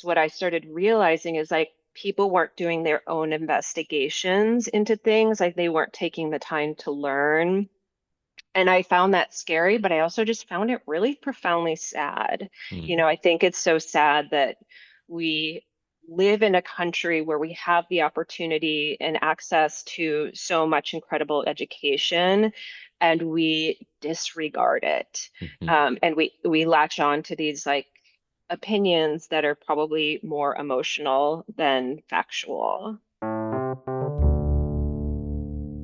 what I started realizing is like people weren't doing their own investigations into things, like they weren't taking the time to learn. And I found that scary, but I also just found it really profoundly sad. Mm, I think it's so sad that we live in a country where we have the opportunity and access to so much incredible education, and we disregard it. mhm. And we latch on to these like opinions that are probably more emotional than factual.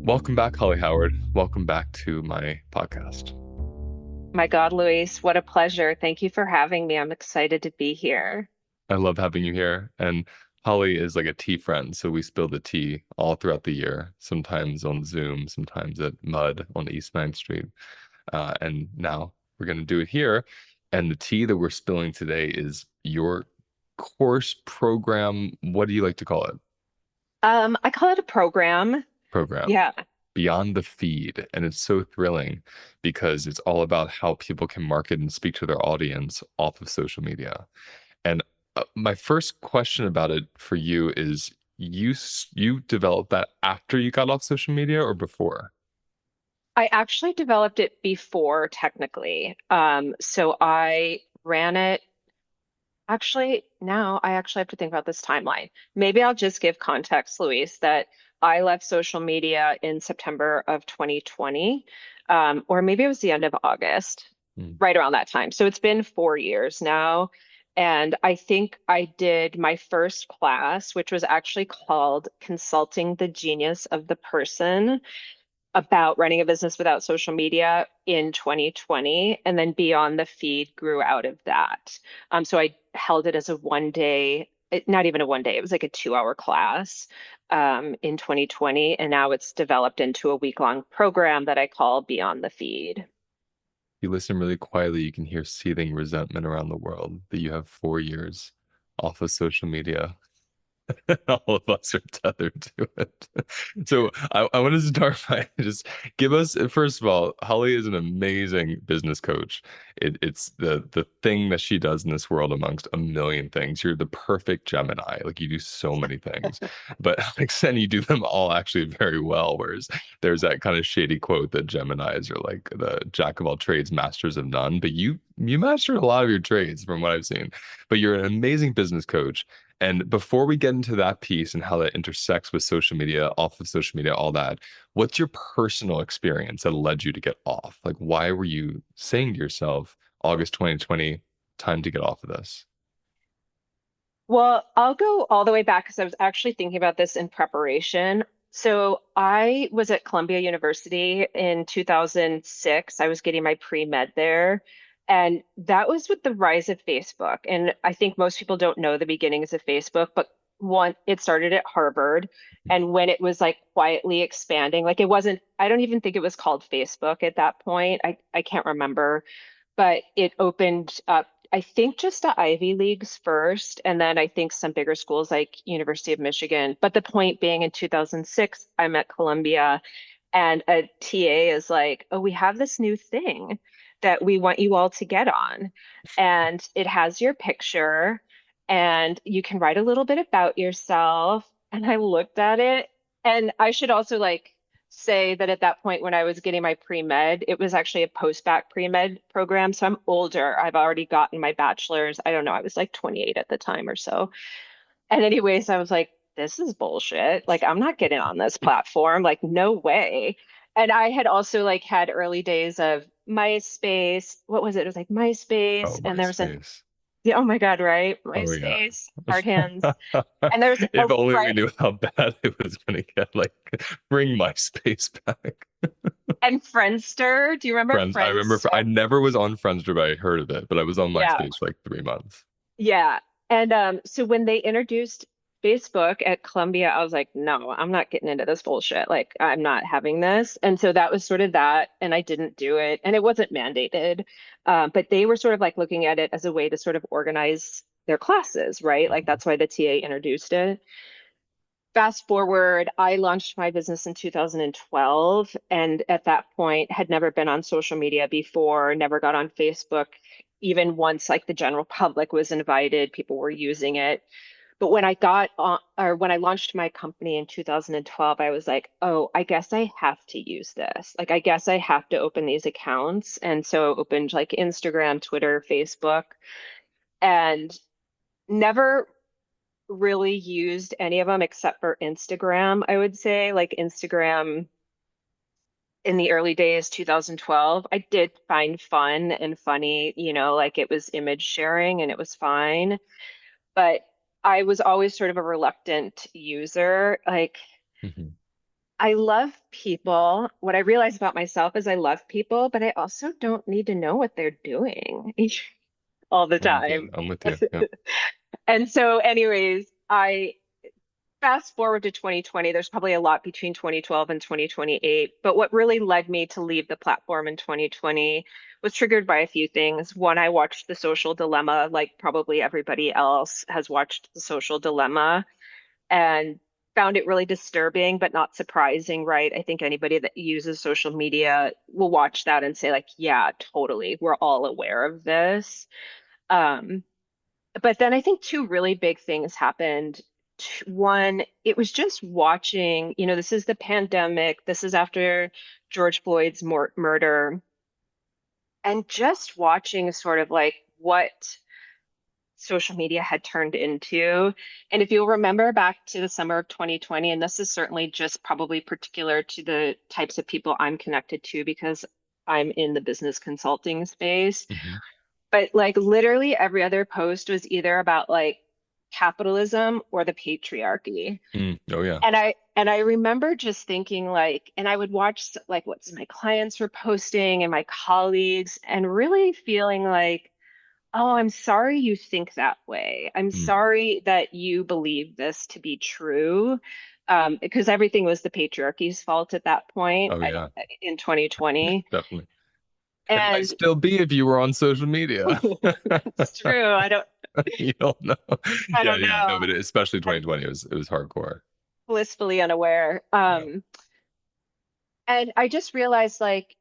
Welcome back, Holly Howard. Welcome back to my podcast. My God, Luis, what a pleasure. Thank you for having me. I'm excited to be here. I love having you here. And Holly is like a tea friend, so we spill the tea all throughout the year, sometimes on Zoom, sometimes at Mud on East Ninth Street. And now we're going to do it here. And the tea that we're spilling today is your course program. What do you like to call it? I call it a program. Program. Yeah. Beyond the feed. And it's so thrilling because it's all about how people can market and speak to their audience off of social media. And my first question about it for you is you developed that after you got off social media or before? I actually developed it before technically. So I ran it. Actually, now I actually have to think about this timeline. Maybe I'll just give context, Luis, that I left social media in September of 2020, or maybe it was the end of August, Mm. right around that time. So it's been 4 years now. And I think I did my first class, which was actually called Consulting the Genius of the Person, about running a business without social media in 2020. And then Beyond the Feed grew out of that. So I held it as a 1 day, not even a 1 day, it was like a 2 hour class in 2020. And now it's developed into a week-long program that I call Beyond the Feed. You listen really quietly, you can hear seething resentment around the world that you have 4 years off of social media. All of us are tethered to it. So I want to start by just give us, first of all, Holly is an amazing business coach. It's the thing that she does in this world amongst a million things. You're the perfect Gemini. Like you do so many things, but like then you do them all actually very well. Whereas there's that kind of shady quote that Geminis are like the jack of all trades, masters of none. But you master a lot of your trades from what I've seen. But you're an amazing business coach. And before we get into that piece and how that intersects with social media, off of social media, all that, what's your personal experience that led you to get off? Like, why were you saying to yourself, August 2020, time to get off of this? Well, I'll go all the way back because I was actually thinking about this in preparation. So I was at Columbia University in 2006. I was getting my pre-med there. And that was with the rise of Facebook. And I think most people don't know the beginnings of Facebook, but it started at Harvard. And when it was like quietly expanding, like it wasn't, I don't even think it was called Facebook at that point. I can't remember, but it opened up, I think, just the Ivy Leagues first, and then I think some bigger schools like University of Michigan. But the point being, in 2006, I'm at Columbia, and a TA is like, "Oh, we have this new thing that we want you all to get on, and it has your picture, and you can write a little bit about yourself." And I looked at it, and I should also like say that at that point when I was getting my pre-med, it was actually a post-bac pre-med program. So I'm older. I've already gotten my bachelor's. I don't know. I was like 28 at the time or so. And anyways, I was like, this is bullshit. Like, I'm not getting on this platform. Like, no way. And I had also like had early days of MySpace. What was it? It was like Oh, MySpace, and there was an MySpace. yeah, oh my God, right? Oh, yeah. MySpace, hard hands. And there's If a only we right knew how bad it was going to get. Like, bring MySpace back. and Friendster. Do you remember Friends. I remember, Friendster? I never was on Friendster, but I heard of it. But I was on Yeah. MySpace for like 3 months. Yeah. And so when they introduced Facebook at Columbia, I was like, no, I'm not getting into this bullshit. Like, I'm not having this. And so that was sort of that. And I didn't do it. And it wasn't mandated. But they were sort of like looking at it as a way to sort of organize their classes, right? Like, that's why the TA introduced it. Fast forward, I launched my business in 2012, and at that point had never been on social media before, never got on Facebook. even once like the general public was invited, people were using it. But when I got on, or when I launched my company in 2012, I was like, oh, I guess I have to use this. Like, I guess I have to open these accounts. And so I opened like Instagram, Twitter, Facebook, and never really used any of them except for Instagram, I would say. Like Instagram in the early days, 2012, I did find fun and funny, like it was image sharing and it was fine. But I was always sort of a reluctant user. Like, Hmm. I love people. What I realize about myself is I love people, but I also don't need to know what they're doing all the I'm with you. time. I'm with you. Yep. And so, anyways, I fast forward to 2020, there's probably a lot between 2012 and 2028. But what really led me to leave the platform in 2020 was triggered by a few things. One, I watched The Social Dilemma, like probably everybody else has watched The Social Dilemma, and found it really disturbing, but not surprising, right? I think anybody that uses social media will watch that and say, like, yeah, totally. We're all aware of this. Um, but then I think two really big things happened. One, it was just watching, this is the pandemic, this is after George Floyd's murder, and just watching sort of like what social media had turned into. And if you'll remember back to the summer of 2020, and this is certainly just probably particular to the types of people I'm connected to because I'm in the business consulting space, Hmm. but like literally every other post was either about like capitalism or the patriarchy. Mm. Oh yeah. And I remember just thinking like, and I would watch like what my clients were posting and my colleagues and really feeling like, oh, I'm sorry you think that way. I'm Mm. sorry that you believe this to be true. Because everything was the patriarchy's fault at that point Oh yeah. in 2020. Definitely. It might And still be if you were on social media. it's true. You don't know. I Yeah, don't yeah. No, know. but especially I'm 2020, it was hardcore. blissfully unaware. Yeah. And I just realized like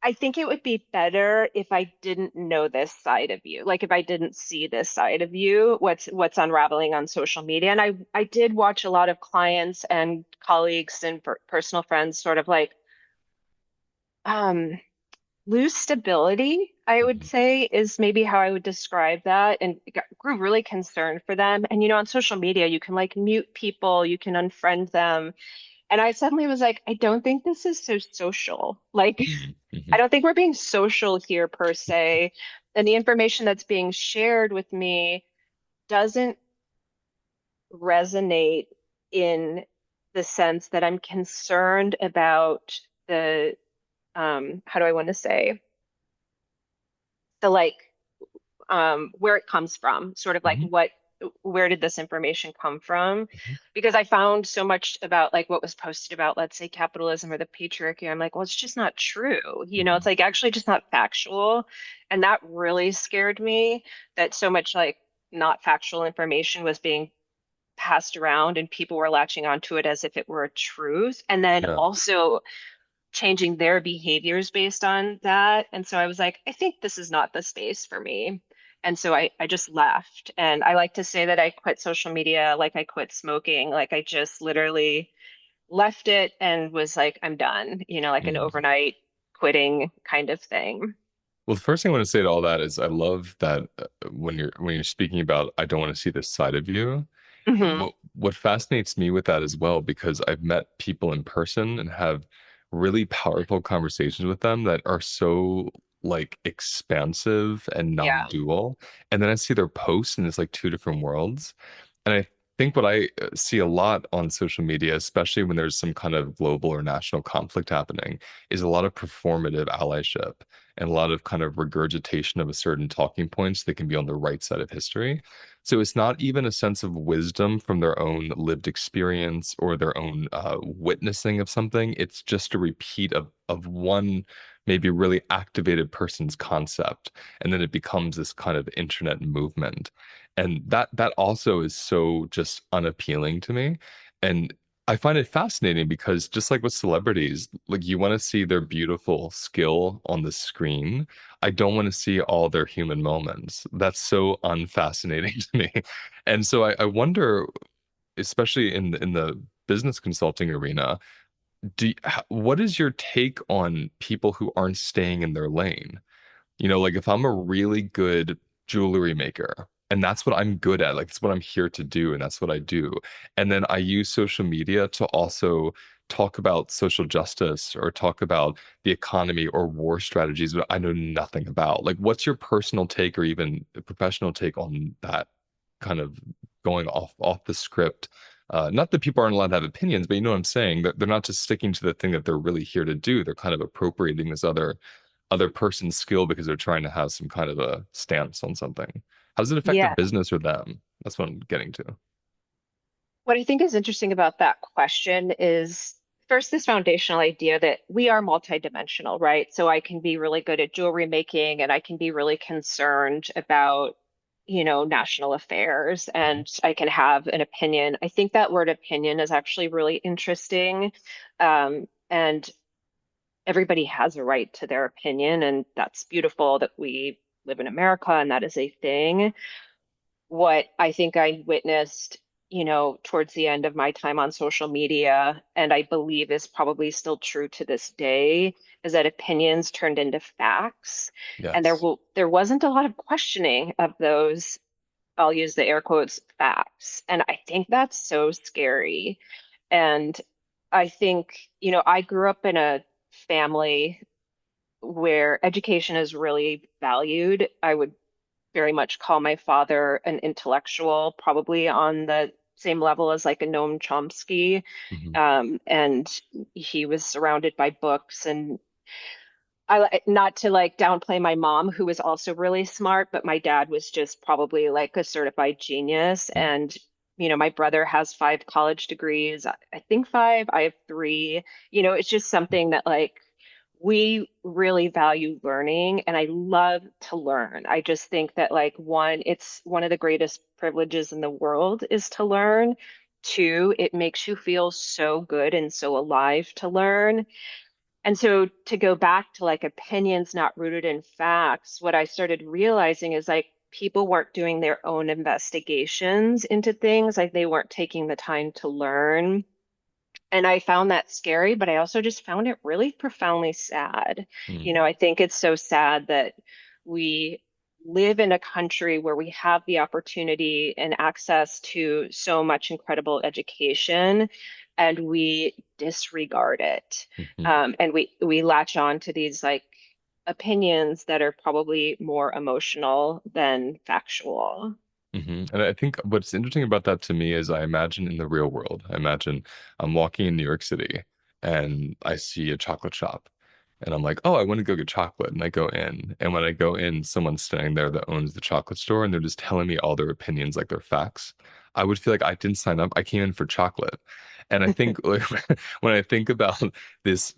I think it would be better if I didn't know this side of you. Like if I didn't see this side of you, what's unraveling on social media. And I did watch a lot of clients and colleagues and personal friends sort of like um lose stability, I would Mhm. say is maybe how I would describe that, and grew really concerned for them. And on social media, you can like mute people, you can unfriend them. And I suddenly was like, I don't think this is so social. Like, Mhm. I Mhm. don't think we're being social here per se. And the information that's being shared with me doesn't resonate in the sense that I'm concerned about the, how do I want to say, the like where it comes from, sort of like Mhm. where did this information come from? Mhm. Because I found so much about like what was posted about, let's say, capitalism or the patriarchy. I'm like, well, it's just not true. It's Mhm. like actually just not factual. And that really scared me that so much like not factual information was being passed around and people were latching onto it as if it were a truth. And then Yeah. also changing their behaviors based on that. And so I was like, I think this is not the space for me. And so I just left. And I like to say that I quit social media like I quit smoking. Like I just literally left it and was like, I'm done, like an Mm. overnight quitting kind of thing. Well, the first thing I want to say to all that is I love that when you're speaking about I don't want to see this side of you. Hmm. What fascinates me with that as well, because I've met people in person and have really powerful conversations with them that are so like expansive and Yeah. non-dual. And then I see their posts and it's like two different worlds. And I think what I see a lot on social media, especially when there's some kind of global or national conflict happening, is a lot of performative allyship and a lot of kind of regurgitation of a certain talking points that can be on the right side of history. So it's not even a sense of wisdom from their own lived experience or their own witnessing of something. It's just a repeat of one maybe really activated person's concept, and then it becomes this kind of internet movement, and that also is so just unappealing to me. And I find it fascinating because just like with celebrities, like you want to see their beautiful skill on the screen. I don't want to see all their human moments. That's so unfascinating to me. And so I wonder, especially in the business consulting arena, what is your take on people who aren't staying in their lane? Like if I'm a really good jewelry maker, and that's what I'm good at, like it's what I'm here to do, and that's what I do. And then I use social media to also talk about social justice or talk about the economy or war strategies that I know nothing about. Like, what's your personal take or even professional take on that kind of going off the script? Not that people aren't allowed to have opinions, but you know what I'm saying? That they're not just sticking to the thing that they're really here to do. They're kind of appropriating this other person's skill because they're trying to have some kind of a stance on something. How does it affect the Yeah. business or them? That's what I'm getting to. What I think is interesting about that question is first this foundational idea that we are multidimensional, right? So I can be really good at jewelry making and I can be really concerned about, national affairs and I can have an opinion. I think that word opinion is actually really interesting. And everybody has a right to their opinion, and that's beautiful that we live in America and that is a thing. What I think I witnessed, towards the end of my time on social media, and I believe is probably still true to this day, is that opinions turned into facts. And Yes. there wasn't a lot of questioning of those, I'll use the air quotes, facts. And I think that's so scary. And I think, I grew up in a family where education is really valued. I would very much call my father an intellectual, probably on the same level as like a Noam Chomsky. Hmm. And he was surrounded by books and not to like downplay my mom, who was also really smart, but my dad was just probably like a certified genius. And, my brother has 5 college degrees. I think 5, I have 3. It's just something that like we really value learning, and I love to learn. I just think that like one, it's one of the greatest privileges in the world is to learn. Two, it makes you feel so good and so alive to learn. And so to go back to like opinions not rooted in facts, what I started realizing is like people weren't doing their own investigations into things, like they weren't taking the time to learn. And I found that scary, but I also just found it really profoundly sad. Mm. I think it's so sad that we live in a country where we have the opportunity and access to so much incredible education, and we disregard it. Hmm. And we latch on to these like opinions that are probably more emotional than factual. And I think what's interesting about that to me is I imagine in the real world, I imagine I'm walking in New York City and I see a chocolate shop. And I'm like, oh, I want to go get chocolate. And I go in. And when I go in, someone's standing there that owns the chocolate store and they're just telling me all their opinions like they're facts. I would feel like I didn't sign up. I came in for chocolate. And I think like, when I think about this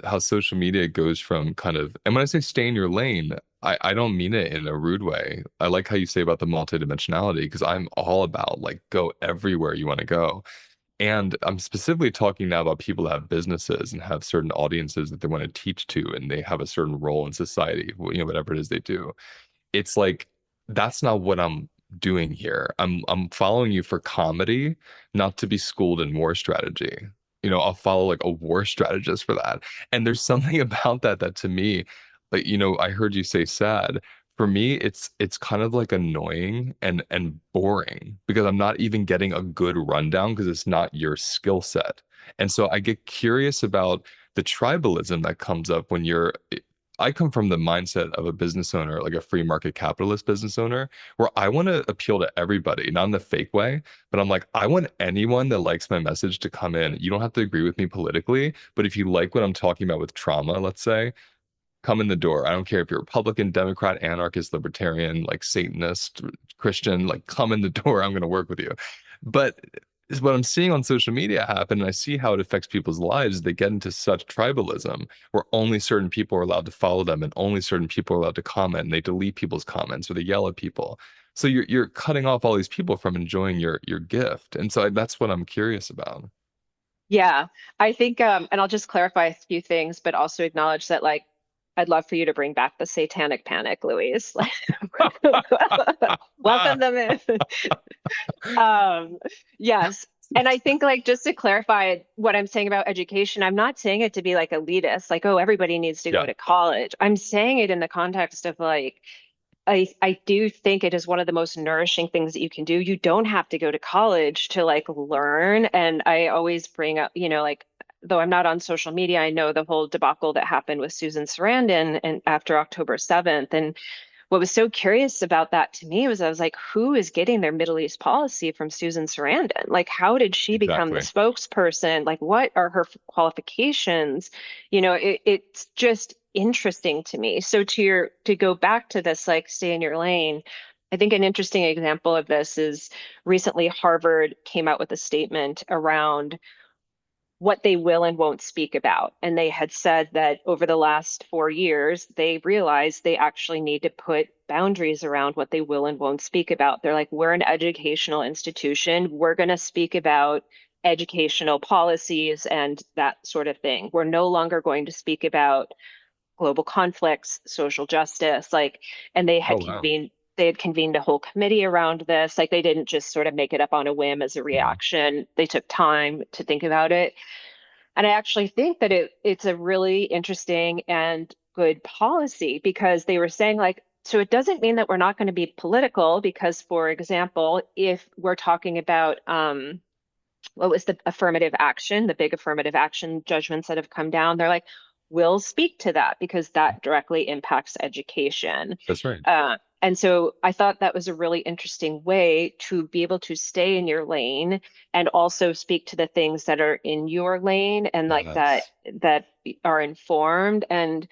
how social media goes from kind of, and when I say stay in your lane, I don't mean it in a rude way. I like how you say about the multidimensionality because I'm all about like go everywhere you want to go. And I'm specifically talking now about people that have businesses and have certain audiences that they want to teach to, and they have a certain role in society, whatever it is they do. It's like that's not what I'm doing here. I'm following you for comedy, not to be schooled in war strategy. I'll follow like a war strategist for that. And there's something about that to me, like, I heard you say sad. For me, it's kind of like annoying and boring because I'm not even getting a good rundown because it's not your skill set. And so I get curious about the tribalism that comes up when I come from the mindset of a business owner, like a free market capitalist business owner, where I want to appeal to everybody, not in the fake way, but I'm like, I want anyone that likes my message to come in. You don't have to agree with me politically, but if you like what I'm talking about with trauma, let's say, come in the door. I don't care if you're Republican, Democrat, anarchist, libertarian, like Satanist, Christian, like come in the door. I'm going to work with you. But is what I'm seeing on social media happen, and I see how it affects people's lives. They get into such tribalism where only certain people are allowed to follow them, and only certain people are allowed to comment. And they delete people's comments or they yell at people. So you're cutting off all these people from enjoying your gift. And so that's what I'm curious about. Yeah, I think, and I'll just clarify a few things, but also acknowledge that, like, I'd love for you to bring back the satanic panic, Louise. Like, welcome them in. Um, yes. And I think, like, just to clarify what I'm saying about education, I'm not saying it to be like elitist, like, oh, everybody needs to go Yeah, to college. I'm saying it in the context of like, I do think it is one of the most nourishing things that you can do. You don't have to go to college to like learn. And I always bring up, like, though I'm not on social media, I know the whole debacle that happened with Susan Sarandon and after October 7th. And what was so curious about that to me was I was like, who is getting their Middle East policy from Susan Sarandon? Like, how did she become the exactly. spokesperson? Like, what are her qualifications? It's just interesting to me. So to go back to this, like, stay in your lane. I think an interesting example of this is recently Harvard came out with a statement around what they will and won't speak about. And they had said that over the last 4 years, they realized they actually need to put boundaries around what they will and won't speak about. They're like, we're an educational institution. We're going to speak about educational policies and that sort of thing. We're no longer going to speak about global conflicts, social justice, like, and Oh wow. they had convened a whole committee around this. Like they didn't just sort of make it up on a whim as a Mhm. reaction. They took time to think about it. And I actually think that it's a really interesting and good policy because they were saying like, so it doesn't mean that we're not going to be political because, for example, if we're talking about what was the affirmative action, the big affirmative action judgments that have come down, they're like, we'll speak to that because that directly impacts education. That's right. And so I thought that was a really interesting way to be able to stay in your lane and also speak to the things that are in your lane and like that Yes. that are informed and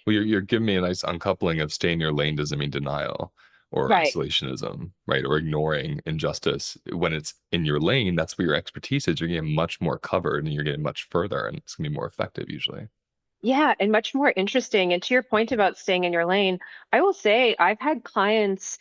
Well, you're giving me a nice uncoupling of stay in your lane doesn't mean denial or right. isolationism, right? Or ignoring injustice. When it's in your lane, that's where your expertise is. You're getting much more covered and you're getting much further, and it's gonna be more effective usually. Yeah, and much more interesting. And to your point about staying in your lane, I will say I've had clients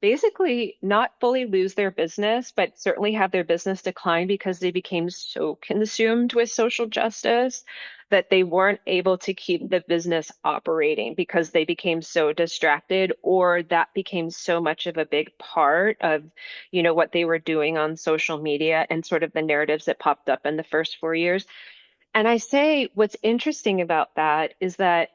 basically not fully lose their business, but certainly have their business decline because they became so consumed with social justice that they weren't able to keep the business operating because they became so distracted, or that became so much of a big part of, what they were doing on social media and sort of the narratives that popped up in the first 4 years. And I say what's interesting about that is that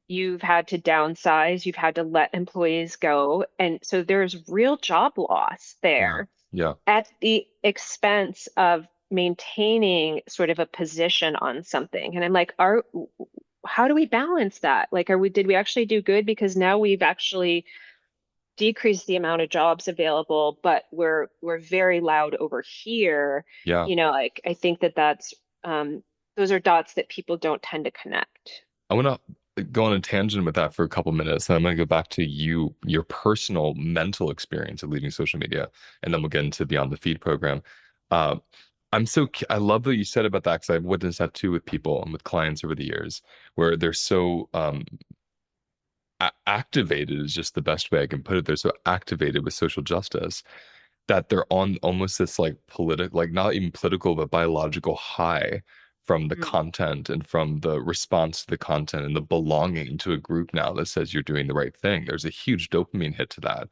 you've had to downsize, you've had to let employees go. And so there's real job loss Yeah. there Yeah. at the expense of maintaining sort of a position on something. And I'm like, how do we balance that? Like, did we actually do good? Because now we've actually decreased the amount of jobs available, but we're very loud over here. Yeah. Like I think um, those are dots that people don't tend to connect. I want to go on a tangent with that for a couple minutes, and I'm going to go back to your personal mental experience of leaving social media, and then we'll get into Beyond the Feed program. Uh, I love what you said about that because I've witnessed that too with people and with clients over the years, where they're so activated is just the best way I can put it. They're so activated with social justice that they're on almost this like political, like not even political, but biological high from the Mm. content and from the response to the content and the belonging to a group now that says you're doing the right thing. There's a huge dopamine hit to that.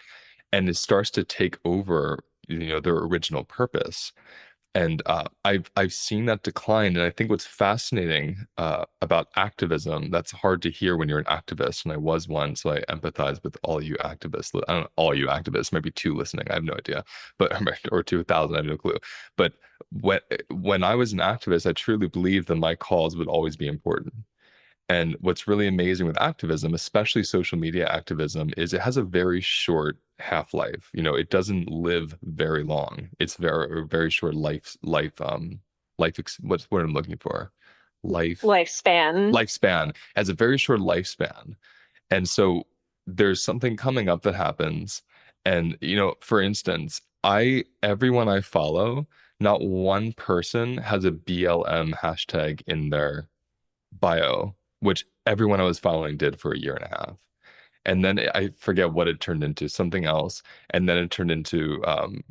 And it starts to take over, their original purpose. And I've seen that decline. And I think what's fascinating about activism, that's hard to hear when you're an activist. And I was one, so I empathize with all you activists. I don't know, all you activists, maybe two listening. I have no idea, but or 2,000, I have no clue. But when I was an activist, I truly believed that my cause would always be important. And what's really amazing with activism, especially social media activism, is it has a very short half-life. It doesn't live very long. It's very short what's what I'm looking for? Life Lifespan. lifespan has a very short lifespan. And so there's something coming up that happens. And for instance, everyone I follow, not one person has a BLM hashtag in their bio, which everyone I was following did for a year and a half. and then I forget what it turned into, something else, and then it turned into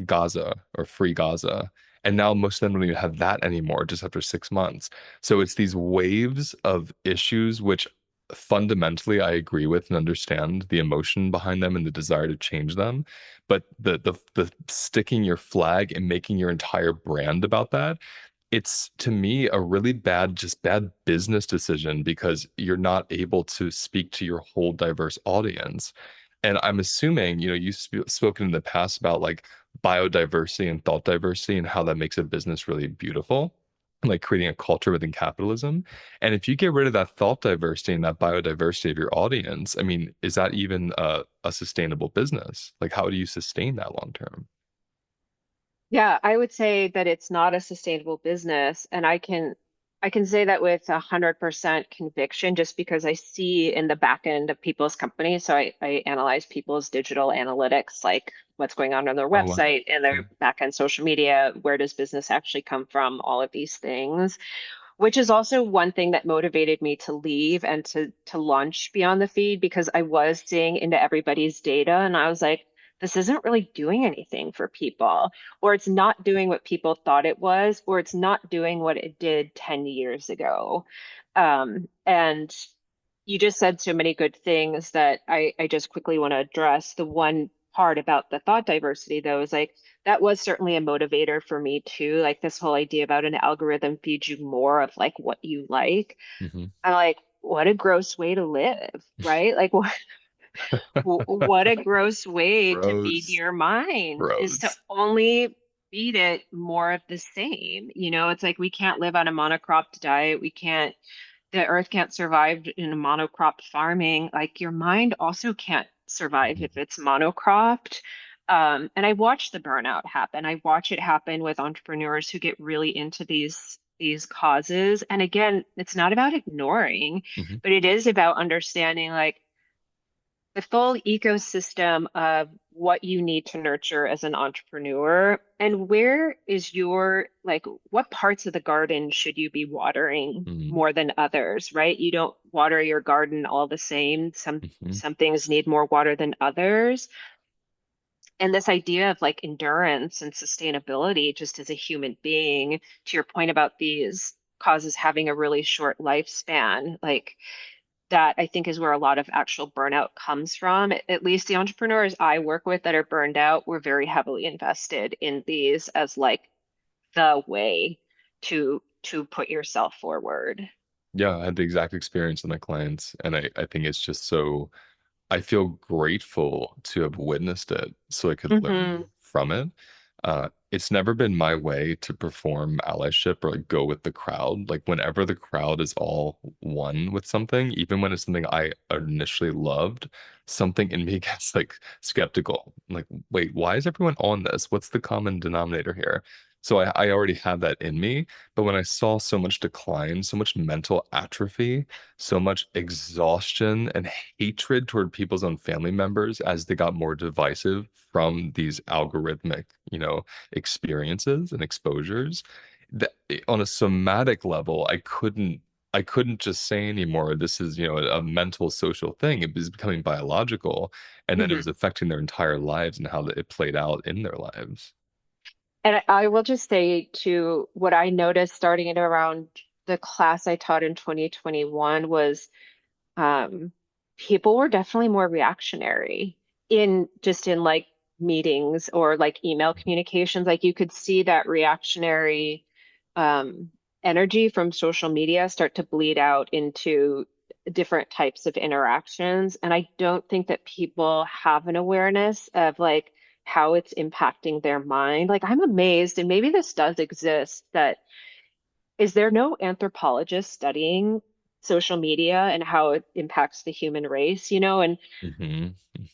Gaza or Free Gaza. And now most of them don't even have that anymore just after 6 months. So it's these waves of issues which fundamentally I agree with and understand the emotion behind them and the desire to change them. But the sticking your flag and making your entire brand about that, it's to me a really bad, just bad business decision because you're not able to speak to your whole diverse audience. And I'm assuming, you've spoken in the past about like biodiversity and thought diversity and how that makes a business really beautiful, like creating a culture within capitalism. And if you get rid of that thought diversity and that biodiversity of your audience, I mean, is that even a sustainable business? Like, how do you sustain that long term? Yeah, I would say that it's not a sustainable business, and I can say that with 100% conviction just because I see in the back end of people's companies. So I analyze people's digital analytics, like what's going on their Oh, wow. website and their back end social media, where does business actually come from, all of these things, which is also one thing that motivated me to leave and to launch Beyond the Feed because I was seeing into everybody's data and I was like, this isn't really doing anything for people, or it's not doing what people thought it was, or it's not doing what it did 10 years ago. And you just said so many good things that I just quickly want to address. The one part about the thought diversity, though, is like that was certainly a motivator for me too. Like this whole idea about an algorithm feeds you more of like what you like. Hmm. I'm like, what a gross way to live, right? Like what a gross way to feed Gross. your mind is to Gross. only feed it more of the same. It's like we can't live on a monocropped diet. The earth can't survive in a monocropped farming. Like your mind also can't survive Mhm. if it's monocropped. And I watch the burnout happen. I watch it happen with entrepreneurs who get really into these causes. And again, it's not about ignoring, Mhm. but it is about understanding like the full ecosystem of what you need to nurture as an entrepreneur and where is your like what parts of the garden should you be watering Mhm. more than others, right? You don't water your garden all the same. some Mhm. some things need more water than others, and this idea of like endurance and sustainability just as a human being, to your point about these causes having a really short lifespan, like that I think is where a lot of actual burnout comes from. At least the entrepreneurs I work with that are burned out were very heavily invested in these as like the way to put yourself forward. Yeah, I had the exact experience with my clients, and I think it's just so I feel grateful to have witnessed it so I could Hmm. learn from it. It's never been my way to perform allyship or like go with the crowd. Like whenever the crowd is all one with something, even when it's something I initially loved, something in me gets like skeptical. Like, wait, why is everyone on this? What's the common denominator here? So I already had that in me, but when I saw so much decline, so much mental atrophy, so much exhaustion and hatred toward people's own family members as they got more divisive from these algorithmic, experiences and exposures. That on a somatic level, I couldn't just say anymore, this is, a mental social thing. It was becoming biological, and then it was Hmm. affecting their entire lives and how it played out in their lives. And I will just say to what I noticed starting at around the class I taught in 2021 was um, people were definitely more reactionary in like meetings or like email communications. Like you could see that reactionary um, energy from social media start to bleed out into different types of interactions. And I don't think that people have an awareness of like how it's impacting their mind. Like I'm amazed, and maybe this does exist, that is there no anthropologist studying social media and how it impacts the human race, and Hmm.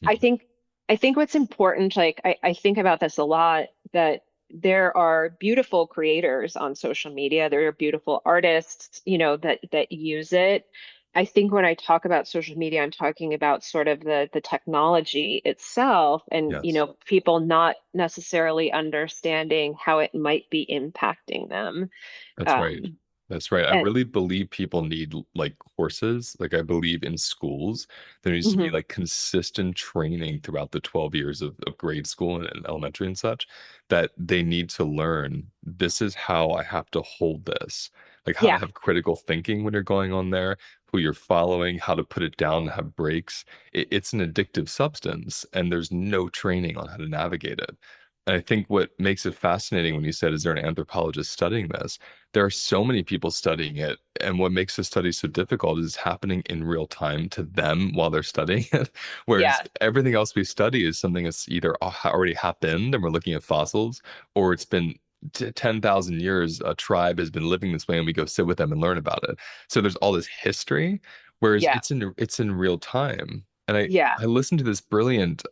I Hmm. think I think what's important, like I think about this a lot, that there are beautiful creators on social media. There are beautiful artists, that use it. I think when I talk about social media, I'm talking about sort of the technology itself and, Yes, people not necessarily understanding how it might be impacting them. that's right. Um, That's right. I And really believe people need like courses. Like I believe in schools, there needs to be mhm, like consistent training throughout the 12 years of grade school and elementary and such that they need to learn this is how I have to hold this. Like how to yeah, have critical thinking when you're going on there, who you're following, how to put it down and have breaks. It's an addictive substance, and there's no training on how to navigate it. And I think what makes it fascinating when you said, is there an anthropologist studying this? There are so many people studying it, and what makes the study so difficult is it's happening in real time to them while they're studying it. Whereas yeah, everything else we study is something that's either already happened and we're looking at fossils, or it's been 10,000 years, a tribe has been living this way, and we go sit with them and learn about it. So there's all this history, whereas yeah, it's in real time. And I yeah, I listened to this brilliant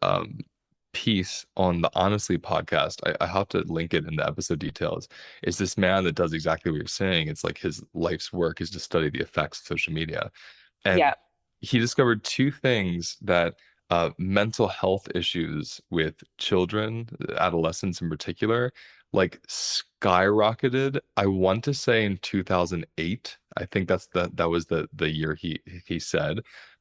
piece on the Honestly podcast. I have to link it in the episode details. Is this man that does exactly what you're saying. It's like his life's work is to study the effects of social media. And yeah. he discovered two things that mental health issues with children, adolescents in particular, like skyrocketed. I want to say in 2008. I think that was the year he said.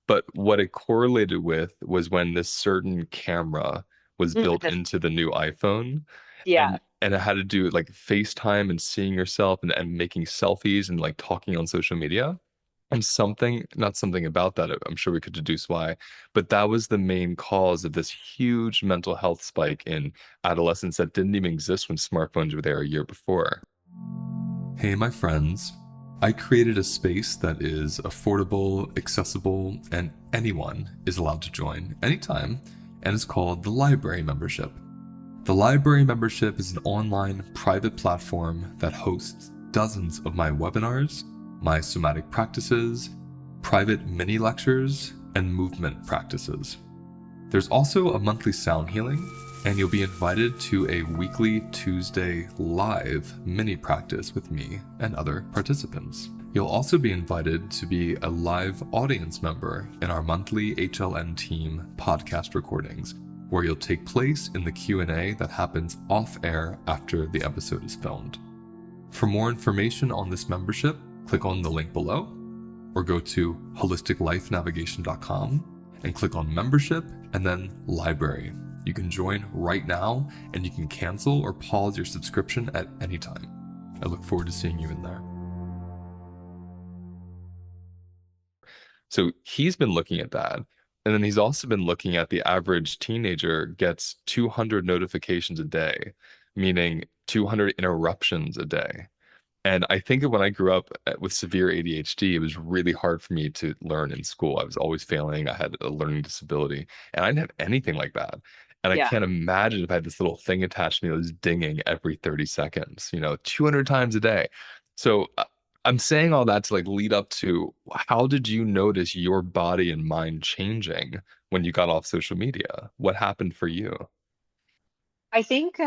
But what it correlated with was when this certain camera was Mm, built into the new iPhone, yeah. and it had to do like FaceTime and seeing yourself and making selfies and like talking on social media. And not something about that, I'm sure we could deduce why, but that was the main cause of this huge mental health spike in adolescence that didn't even exist when smartphones were there a year before. Hey, my friends. I created a space that is affordable, accessible, and anyone is allowed to join anytime, and it's called the Library Membership. The Library Membership is an online private platform that hosts dozens of my webinars, my somatic practices, private mini lectures, and movement practices. There's also a monthly sound healing, and you'll be invited to a weekly Tuesday live mini practice with me and other participants. You'll also be invited to be a live audience member in our monthly HLN team podcast recordings, where you'll take place in the Q&A that happens off air after the episode is filmed. For more information on this membership, click on the link below or go to holisticlifenavigation.com and click on membership and then library. You can join right now, and you can cancel or pause your subscription at any time. I look forward to seeing you in there. So he's been looking at that. And then he's also been looking at the average teenager gets 200 notifications a day, meaning 200 interruptions a day. And I think that when I grew up with severe ADHD, it was really hard for me to learn in school. I was always failing. I had a learning disability, and I didn't have anything like that. And I Yeah. can't imagine if I had this little thing attached to me that was dinging every 30 seconds, 200 times a day. So I'm saying all that to like lead up to, how did you notice your body and mind changing when you got off social media? What happened for you? I think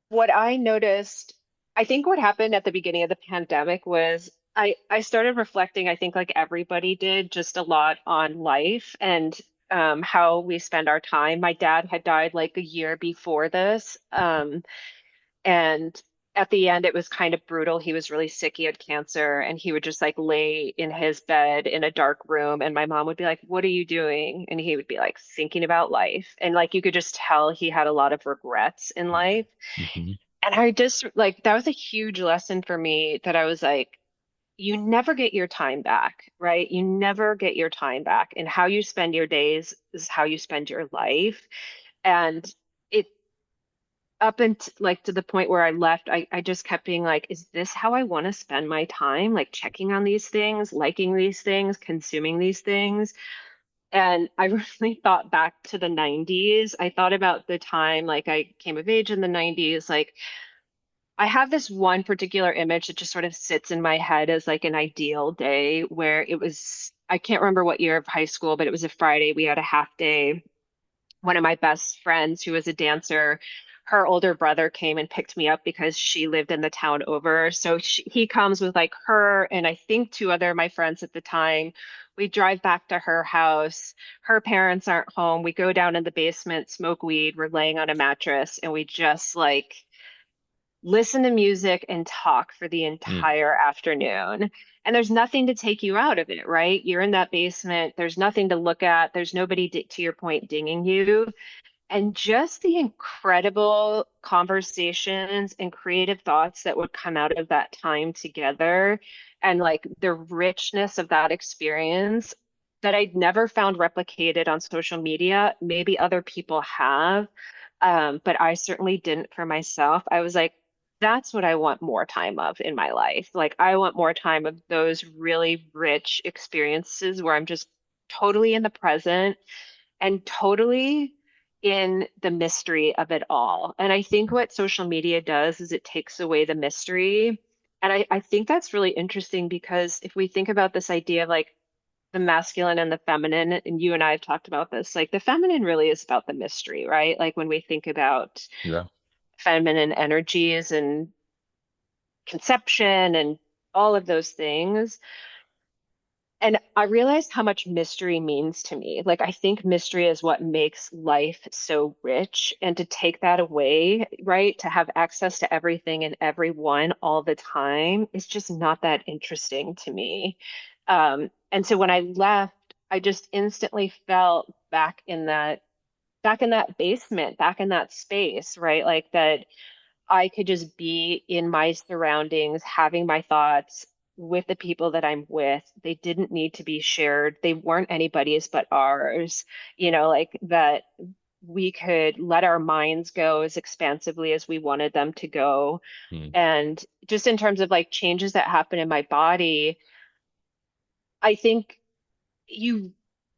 what I noticed, I think what happened at the beginning of the pandemic was I started reflecting, I think like everybody did, just a lot on life and how we spend our time. My dad had died like a year before this. And at the end, it was kind of brutal. He was really sick. He had cancer, and he would just like lay in his bed in a dark room. And my mom would be like, "What are you doing?" And he would be like, thinking about life. And like you could just tell he had a lot of regrets in life. Mm-hmm. And I just like that was a huge lesson for me that I was like, you never get your time back, right? You never get your time back. And how you spend your days is how you spend your life. And it up and like to the point where I left, I just kept being like, is this how I want to spend my time? Like checking on these things, liking these things, consuming these things. And I really thought back to the 90s. I thought about the time like I came of age in the 90s. Like I have this one particular image that just sort of sits in my head as like an ideal day where it was, I can't remember what year of high school, but it was a Friday. We had a half day. One of my best friends who was a dancer, her older brother came and picked me up because she lived in the town over. So he comes with like her and I think two other of my friends at the time. We drive back to her house. Her parents aren't home. We go down in the basement, smoke weed. We're laying on a mattress and we just like listen to music and talk for the Mm, entire afternoon. And there's nothing to take you out of it, right? You're in that basement. There's nothing to look at. There's nobody, to your point, dinging you. And just the incredible conversations and creative thoughts that would come out of that time together, and like the richness of that experience that I'd never found replicated on social media. Maybe other people have, but I certainly didn't for myself. I was like, that's what I want more time of in my life. Like, I want more time of those really rich experiences where I'm just totally in the present and totally in the mystery of it all. And I think what social media does is it takes away the mystery. And I think that's really interesting because if we think about this idea of like the masculine and the feminine, and you and I have talked about this, like the feminine really is about the mystery, right? Like when we think about yeah. feminine energies and conception and all of those things. And I realized how much mystery means to me. Like, I think mystery is what makes life so rich. And to take that away, right, to have access to everything and everyone all the time is just not that interesting to me. And so when I left, I just instantly felt back in that basement, back in that space, right? Like that I could just be in my surroundings, having my thoughts with the people that I'm with. They didn't need to be shared. They weren't anybody's but ours, like that we could let our minds go as expansively as we wanted them to go. Mm, And just in terms of like changes that happen in my body, I think you,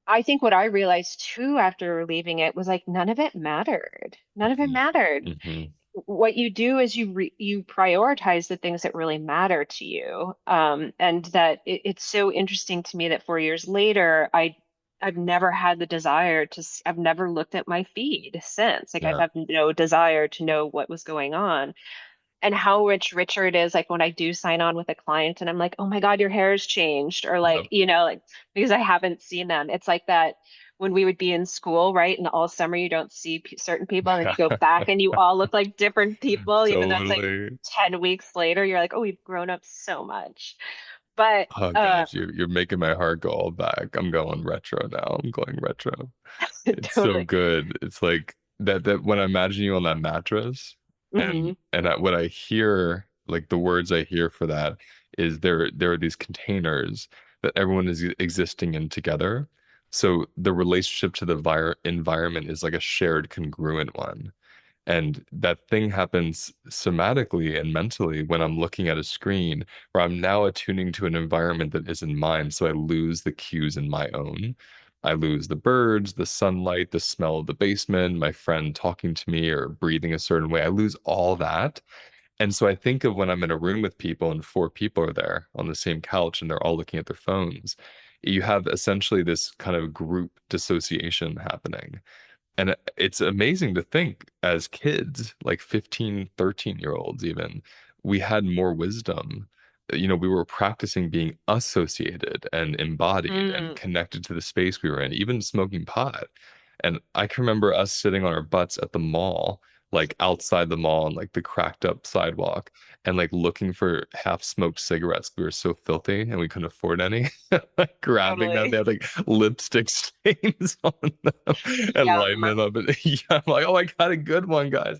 I think what I realized too after leaving it was like none of it mattered. None of it mhm, mattered. mhm. What you do is you prioritize the things that really matter to you. And that it's so interesting to me that 4 years later, I've never had the desire to, I've never looked at my feed since. Like I've Yeah. had no desire to know what was going on and how richer it is like when I do sign on with a client and I'm like, oh my God, your hair has changed, or like, Yep. like because I haven't seen them. It's like that when we would be in school, right? And all summer you don't see certain people, and then you go back and you all look like different people, even though it's like Totally. 10 weeks later, you're like, oh, we've grown up so much. But Oh gosh, you're making my heart go all back. I'm going retro now. I'm going retro. It's so totally. good. It's like that when I imagine you on that mattress Hmm. what I hear, like the words I hear for that is there are these containers that everyone is existing in together. So the relationship to the environment is like a shared congruent one. And that thing happens somatically and mentally when I'm looking at a screen where I'm now attuning to an environment that isn't mine. So I lose the cues in my own. I lose the birds, the sunlight, the smell of the basement, my friend talking to me or breathing a certain way. I lose all that. And so I think of when I'm in a room with people and four people are there on the same couch and they're all looking at their phones, you have essentially this kind of group dissociation happening. And it's amazing to think as kids, like 15, 13-year-olds even, we had more wisdom. We were practicing being associated and embodied and Mm, connected to the space we were in, even smoking pot. And I can remember us sitting on our butts at the mall, like outside the mall on like the cracked up sidewalk, and like looking for half smoked cigarettes. We were so filthy and we couldn't afford any. Like grabbing them, they totally. had like lipstick stains on them and lighting Yum. them up. And yeah, I'm like, oh, I got a good one, guys.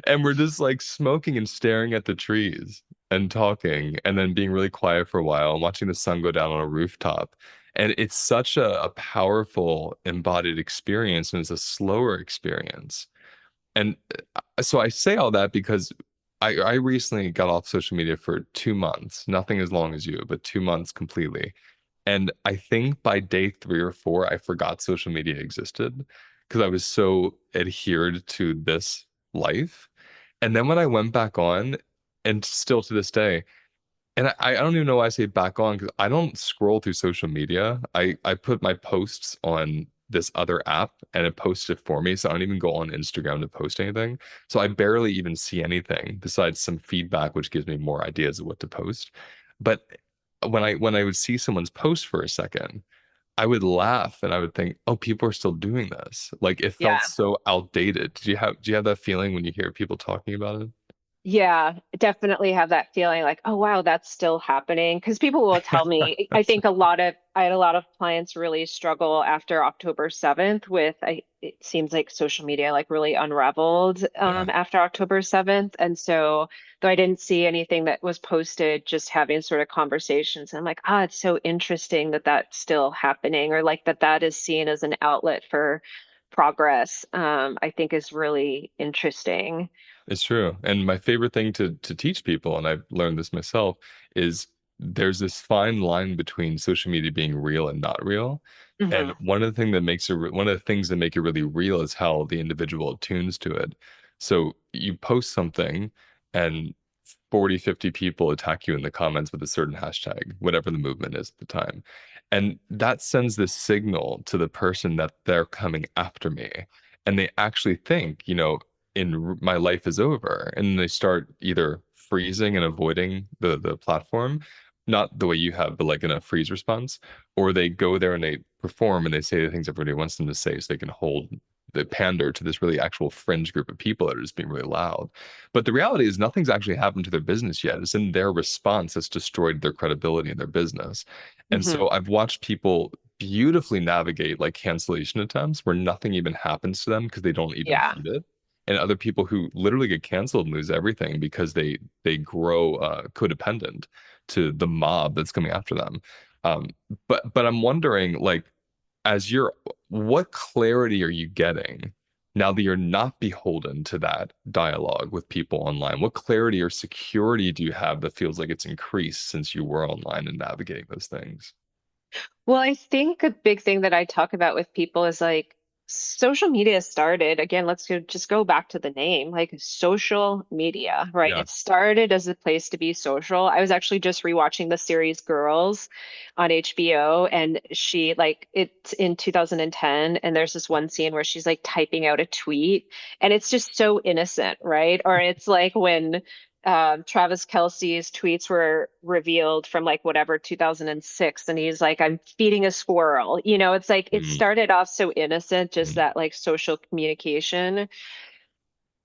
And we're just like smoking and staring at the trees and talking and then being really quiet for a while and watching the sun go down on a rooftop. And it's such a powerful embodied experience and it's a slower experience. And so I say all that because I recently got off social media for 2 months, nothing as long as you, but 2 months completely. And I think by day 3 or 4, I forgot social media existed because I was so adhered to this life. And then when I went back on, and still to this day, and I don't even know why I say back on because I don't scroll through social media. I put my posts on this other app and it posts it for me. So I don't even go on Instagram to post anything. So I barely even see anything besides some feedback, which gives me more ideas of what to post. But when I would see someone's post for a second, I would laugh and I would think, oh, people are still doing this. Like it felt Yeah. so outdated. Do you have that feeling when you hear people talking about it? Yeah, definitely have that feeling like, oh wow, that's still happening. Because people will tell me, I think I had a lot of clients really struggle after October 7th with, it seems like social media like really unraveled Yeah, after October 7th. And so, though I didn't see anything that was posted, just having sort of conversations, I'm like, ah, it's so interesting that that's still happening, or like that is seen as an outlet for progress, I think is really interesting. it's true. And my favorite thing to teach people, and I've learned this myself, is there's this fine line between social media being real and not real. And Hmm. one of the things that make it really real is how the individual attunes to it. So you post something and 40, 50 people attack you in the comments with a certain hashtag, whatever the movement is at the time. And that sends this signal to the person that they're coming after me. And they actually think, my life is over. And they start either freezing and avoiding the platform, not the way you have, but like in a freeze response, or they go there and they perform and they say the things everybody wants them to say so they can hold the pander to this really actual fringe group of people that are just being really loud. But the reality is nothing's actually happened to their business yet. It's in their response that's destroyed their credibility in their business. And Hmm. so I've watched people beautifully navigate like cancellation attempts where nothing even happens to them because they don't even Yeah. feed it. And other people who literally get canceled and lose everything because they grow codependent to the mob that's coming after them. Um, but I'm wondering, like, as you're, what clarity are you getting now that you're not beholden to that dialogue with people online? What clarity or security do you have that feels like it's increased since you were online and navigating those things? Well, I think a big thing that I talk about with people is like social media started, again, just go back to the name, like social media, right? Yeah. It started as a place to be social. I was actually just rewatching the series Girls on HBO, and she like it's in 2010, and there's this one scene where she's like typing out a tweet, and it's just so innocent, right? Or it's like when Travis Kelce's tweets were revealed from like whatever 2006, and he's like, I'm feeding a squirrel. It's like it Mm, started off so innocent, just mm, that like social communication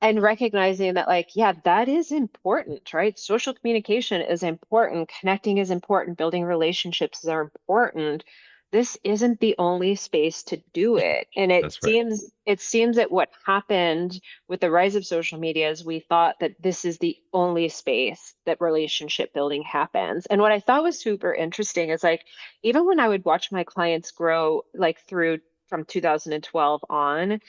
and recognizing that like yeah, that is important, right? Social communication is important, connecting is important, building relationships are important. This isn't the only space to do it, and that's right. it seems that what happened with the rise of social media is we thought that this is the only space that relationship building happens. And what I thought was super interesting is like even when I would watch my clients grow like through from 2012 on,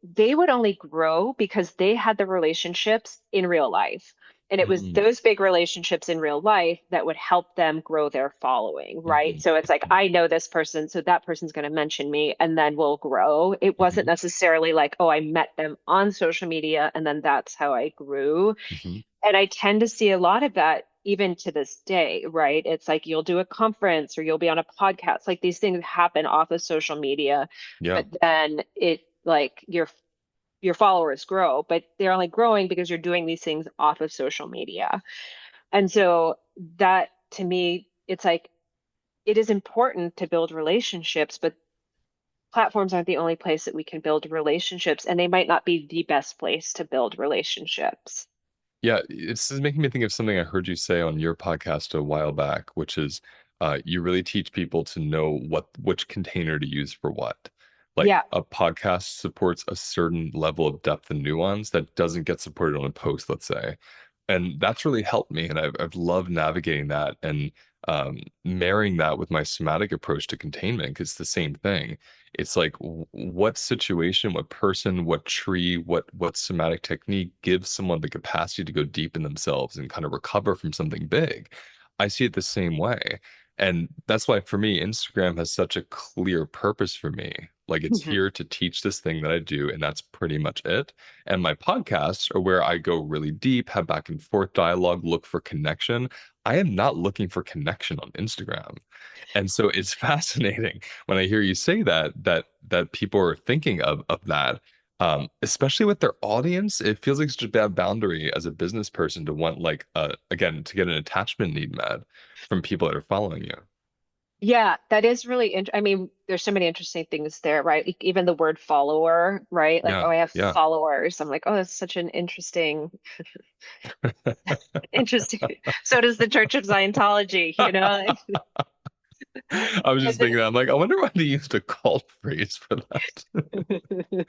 they would only grow because they had the relationships in real life. And it was Mm, those big relationships in real life that would help them grow their following, right? mhm, So it's like, mhm, I know this person, so that person's going to mention me, and then we'll grow. It wasn't mhm, necessarily like, oh, I met them on social media, and then that's how I grew. mhm. And I tend to see a lot of that even to this day, right? It's like you'll do a conference or you'll be on a podcast. Like these things happen off of social media, Yeah. but then it like your followers grow, but they're only growing because you're doing these things off of social media. And so that to me, it's like it is important to build relationships, but platforms aren't the only place that we can build relationships, and they might not be the best place to build relationships. Yeah, it's making me think of something I heard you say on your podcast a while back, which is you really teach people to know which container to use for what. Like Yeah. a podcast supports a certain level of depth and nuance that doesn't get supported on a post, let's say. And that's really helped me. And I've loved navigating that and marrying that with my somatic approach to containment, because it's the same thing. It's like what situation, what person, what tree, what somatic technique gives someone the capacity to go deep in themselves and kind of recover from something big. I see it the same way. And that's why for me, Instagram has such a clear purpose for me. Like it's Mhm. here to teach this thing that I do, and that's pretty much it. And my podcasts are where I go really deep, have back and forth dialogue, look for connection. I am not looking for connection on Instagram. And so it's fascinating when I hear you say that people are thinking of that, especially with their audience. It feels like such a bad boundary as a business person to want like again to get an attachment need met from people that are following you. Yeah, that is really I mean, there's so many interesting things there, right? Like, even the word follower, right? Like, Yeah, oh, I have yeah. followers. I'm like, oh, that's such an interesting. So does the Church of Scientology, you know? I was just thinking that. I'm like, I wonder why they used a cult phrase for that.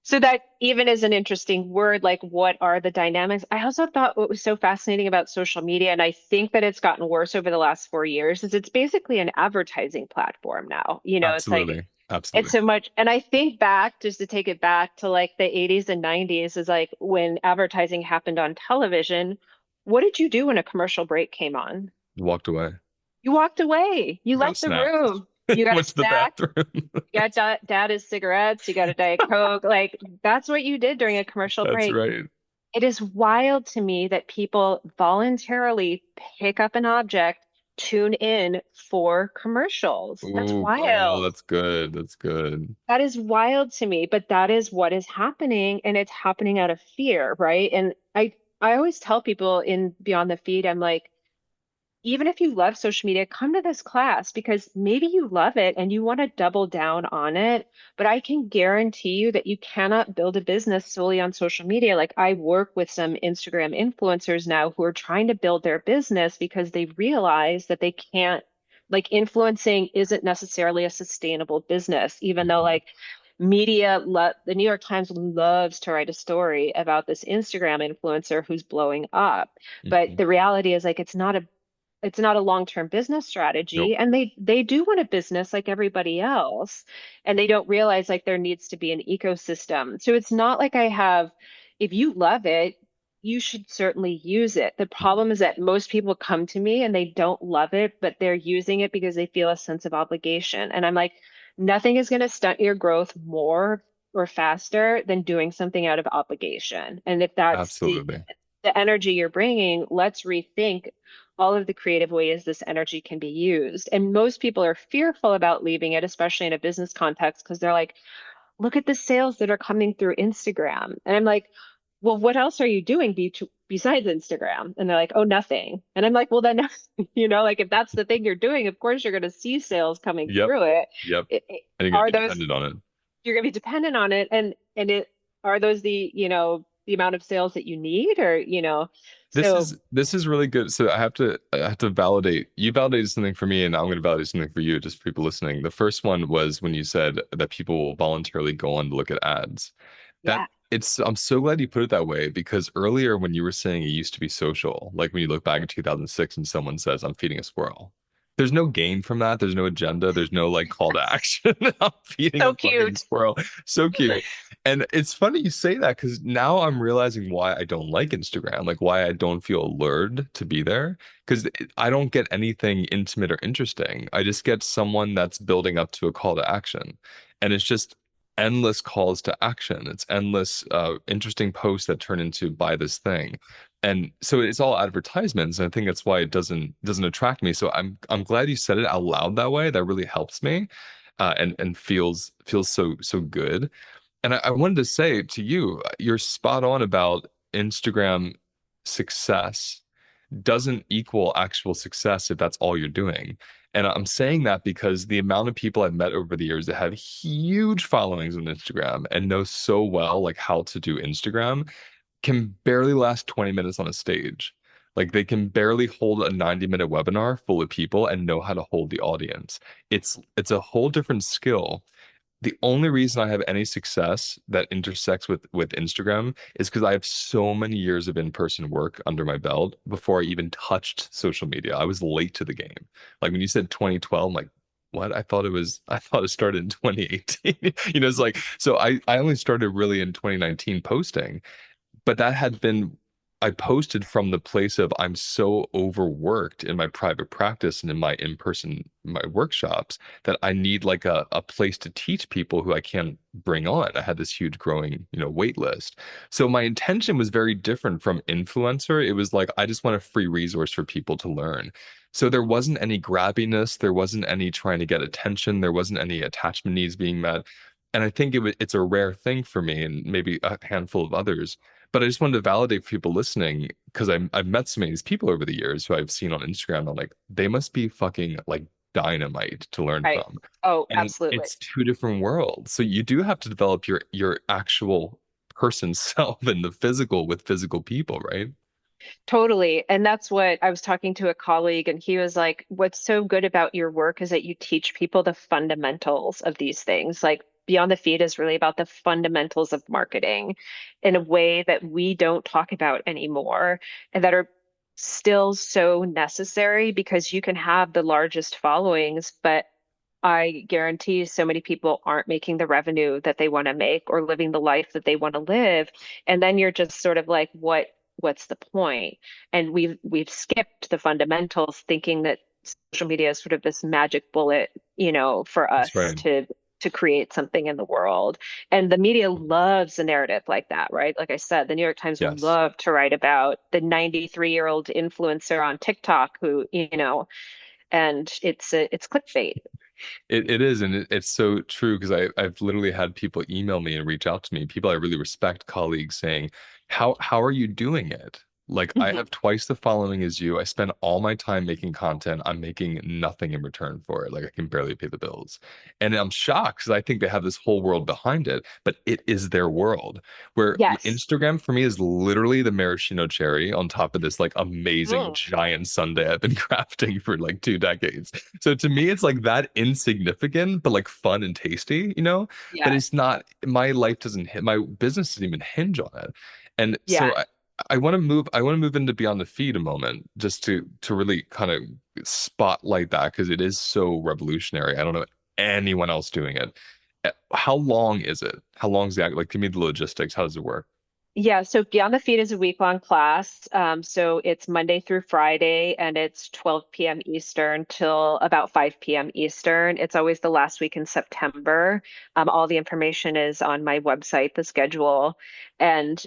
So that even is an interesting word, like what are the dynamics? I also thought what was so fascinating about social media, and I think that it's gotten worse over the last 4 years, is it's basically an advertising platform now. It's like Absolutely. it's Absolutely. so much. And I think back, just to take it back to like the 80s and 90s, is like when advertising happened on television. What did you do when a commercial break came on? Walked away. You walked away. You Got a left the snack. room. You got a Went to the snack. bathroom. You got dad cigarettes. You got a Diet Coke. Like that's what you did during a commercial That's break. right. It is wild to me that people voluntarily pick up an object, tune in for commercials. That's Ooh, oh, wild. that's good. That's good. That is wild to me, but that is what is happening, and it's happening out of fear, right? And I always tell people in Beyond the Feed, I'm like, even if you love social media, come to this class because maybe you love it and you want to double down on it. But I can guarantee you that you cannot build a business solely on social media. Like I work with some Instagram influencers now who are trying to build their business because they realize that they can't, like, influencing isn't necessarily a sustainable business, even though, Mhm, like, the New York Times loves to write a story about this Instagram influencer who's blowing up. But mhm. the reality is, like, it's not a long-term business Nope. strategy, and they do want a business like everybody else, and they don't realize like there needs to be an ecosystem. So it's not like I have, if you love it, you should certainly use it. The problem is that most people come to me and they don't love it, but they're using it because they feel a sense of obligation. And I'm like, nothing is going to stunt your growth more or faster than doing something out of obligation. And if that's Absolutely. the energy you're bringing, let's rethink all of the creative ways this energy can be used. And most people are fearful about leaving it, especially in a business context, because they're like, look at the sales that are coming through Instagram. And I'm like, well, what else are you doing besides Instagram? And they're like, oh, nothing. And I'm like, well, then, like if that's the thing you're doing, of course you're going to see sales coming Yep. through it. Yep. And you're gonna Are be those, dependent on it. you're going to be dependent on it. And are those the amount of sales that you need or, This so is this is really good. So I have to validate. You validated something for me, and I'm going to validate something for you, just for people listening. The first one was when you said that people will voluntarily go on to look at ads. That yeah. it's I'm so glad you put it that way because earlier when you were saying it used to be social, like when you look back in 2006 and someone says, I'm feeding a squirrel. There's no gain from that. There's no agenda. There's no like call to action. I'm feeding a So fucking cute. squirrel. So cute. And it's funny you say that because now I'm realizing why I don't like Instagram, like why I don't feel allured to be there. Because I don't get anything intimate or interesting. I just get someone that's building up to a call to action. And it's just endless calls to action. It's endless interesting posts that turn into buy this thing. And so it's all advertisements. And I think that's why it doesn't attract me. So I'm glad you said it out loud that way. That really helps me. And feels so good. And I wanted to say to you, you're spot on about Instagram success doesn't equal actual success if that's all you're doing. And I'm saying that because the amount of people I've met over the years that have huge followings on Instagram and know so well like how to do Instagram can barely last 20 minutes on a stage. Like they can barely hold a 90-minute webinar full of people and know how to hold the audience. It's a whole different skill. The only reason I have any success that intersects with Instagram is because I have so many years of in-person work under my belt before I even touched social media. I was late to the game. Like when you said 2012, I'm like, what? I thought it started in 2018. It's like so I only started really in 2019 posting, but that had been I posted from the place of I'm so overworked in my private practice and in my in-person my workshops that I need like a place to teach people who I can't bring on. I had this huge growing, wait list. So my intention was very different from influencer. It was like I just want a free resource for people to learn. So there wasn't any grabbiness, there wasn't any trying to get attention, there wasn't any attachment needs being met. And I think it's a rare thing for me and maybe a handful of others, but I just wanted to validate for people listening because I've met so many of these people over the years who I've seen on Instagram. I'm like, they must be fucking like dynamite to learn Right. from. Oh, And absolutely. it's two different worlds. So you do have to develop your actual person self in the physical with physical people, right? Totally. And that's what I was talking to a colleague, and he was like, what's so good about your work is that you teach people the fundamentals of these things. Like Beyond the Feed is really about the fundamentals of marketing in a way that we don't talk about anymore and that are still so necessary because you can have the largest followings, but I guarantee so many people aren't making the revenue that they want to make or living the life that they want to live. And then you're just sort of like, what's the point? And we've skipped the fundamentals, thinking that social media is sort of this magic bullet, for That's us right. to create something in the world. And the media loves a narrative like that, right? Like I said, the New York Times will Yes. love to write about the 93-year-old influencer on TikTok who, and it's clickbait. It is, and it's so true because I've literally had people email me and reach out to me, people I really respect, colleagues saying, how are you doing it? Like I Mhm. have twice the following as you. I spend all my time making content. I'm making nothing in return for it. Like I can barely pay the bills. And I'm shocked because I think they have this whole world behind it, but it is their world. Where Yes. Instagram for me is literally the maraschino cherry on top of this like amazing Mm. giant sundae I've been crafting for like 2 decades. So to me, it's like that insignificant, but like fun and tasty, you know? But Yeah. it's not, my life doesn't hit, my business doesn't even hinge on it. And Yeah. so I want to move into Beyond the Feed a moment just to really kind of spotlight that because it is so revolutionary. I don't know anyone else doing it. How long is it? How long is that? Like, give me the logistics. How does it work? Yeah. So Beyond the Feed is a week-long class. So it's Monday through Friday, and it's 12 p.m. Eastern till about 5 p.m. Eastern. It's always the last week in September. All the information is on my website, the schedule. And